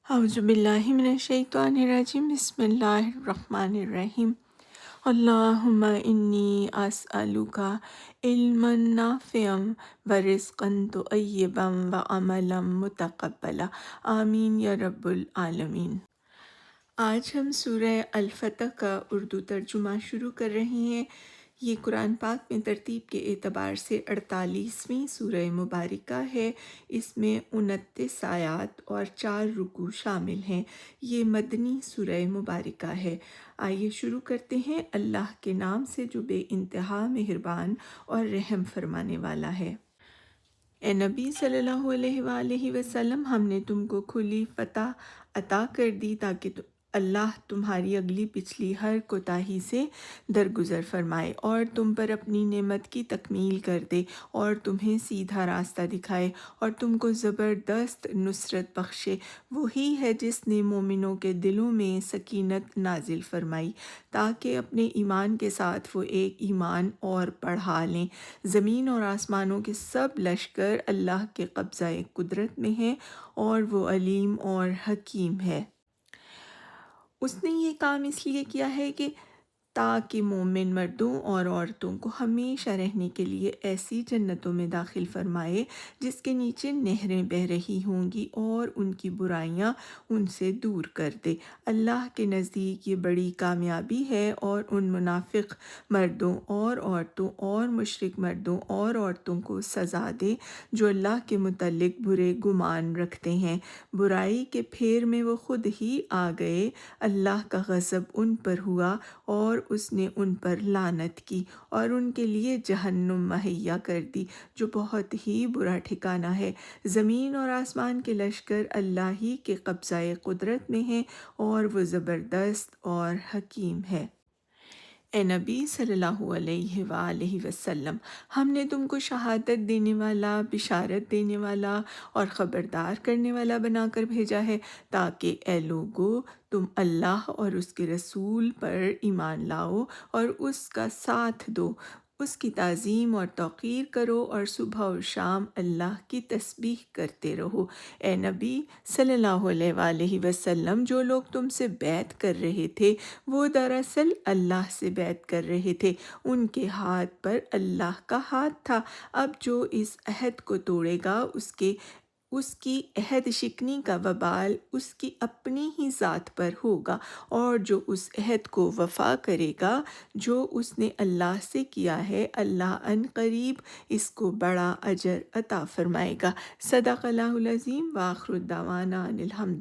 اعوذ باللہ من الشیطان الرجیم بسم اللہ الرحمن الرحیم اللہم انی اسألک علما نافعا ورزقا طیبا وعملا متقبلا آمین یا رب العالمین۔ آج ہم سورہ الفتح کا اردو ترجمہ شروع کر رہے ہیں۔ یہ قرآن پاک میں ترتیب کے اعتبار سے 48ویں سورہ مبارکہ ہے۔ اس میں 29 آیات اور 4 رکوع شامل ہیں۔ یہ مدنی سورہ مبارکہ ہے۔ آئیے شروع کرتے ہیں اللہ کے نام سے جو بے انتہا مہربان اور رحم فرمانے والا ہے۔ اے نبی صلی اللہ علیہ وآلہ وسلم، ہم نے تم کو کھلی فتح عطا کر دی تاکہ اللہ تمہاری اگلی پچھلی ہر کوتاہی سے درگزر فرمائے اور تم پر اپنی نعمت کی تکمیل کر دے اور تمہیں سیدھا راستہ دکھائے اور تم کو زبردست نصرت بخشے۔ وہی ہے جس نے مومنوں کے دلوں میں سکینت نازل فرمائی تاکہ اپنے ایمان کے ساتھ وہ ایک ایمان اور بڑھا لیں۔ زمین اور آسمانوں کے سب لشکر اللہ کے قبضہ قدرت میں ہیں اور وہ علیم اور حکیم ہے۔ اس نے یہ کام اس لیے کیا ہے کہ تاکہ مومن مردوں اور عورتوں کو ہمیشہ رہنے کے لیے ایسی جنتوں میں داخل فرمائے جس کے نیچے نہریں بہہ رہی ہوں گی اور ان کی برائیاں ان سے دور کر دے۔ اللہ کے نزدیک یہ بڑی کامیابی ہے اور ان منافق مردوں اور عورتوں اور مشرک مردوں اور عورتوں کو سزا دے جو اللہ کے متعلق برے گمان رکھتے ہیں۔ برائی کے پھیر میں وہ خود ہی آ گئے، اللہ کا غضب ان پر ہوا اور اس نے ان پر لعنت کی اور ان کے لیے جہنم مہیا کر دی جو بہت ہی برا ٹھکانہ ہے۔ زمین اور آسمان کے لشکر اللہ ہی کے قبضہ قدرت میں ہیں اور وہ زبردست اور حکیم ہے۔ اے نبی صلی اللہ علیہ وآلہ وسلم، ہم نے تم کو شہادت دینے والا، بشارت دینے والا اور خبردار کرنے والا بنا کر بھیجا ہے تاکہ اے لوگو تم اللہ اور اس کے رسول پر ایمان لاؤ اور اس کا ساتھ دو، اس کی تعظیم اور توقیر کرو اور صبح و شام اللہ کی تسبیح کرتے رہو۔ اے نبی صلی اللہ علیہ وآلہ وسلم، جو لوگ تم سے بیعت کر رہے تھے وہ دراصل اللہ سے بیعت کر رہے تھے، ان کے ہاتھ پر اللہ کا ہاتھ تھا۔ اب جو اس عہد کو توڑے گا اس کی عہد شکنی کا وبال اس کی اپنی ہی ذات پر ہوگا، اور جو اس عہد کو وفا کرے گا جو اس نے اللہ سے کیا ہے، اللہ ان قریب اس کو بڑا اجر عطا فرمائے گا۔ صدق اللہ العظیم۔ وآخر دعوانا ان الحمد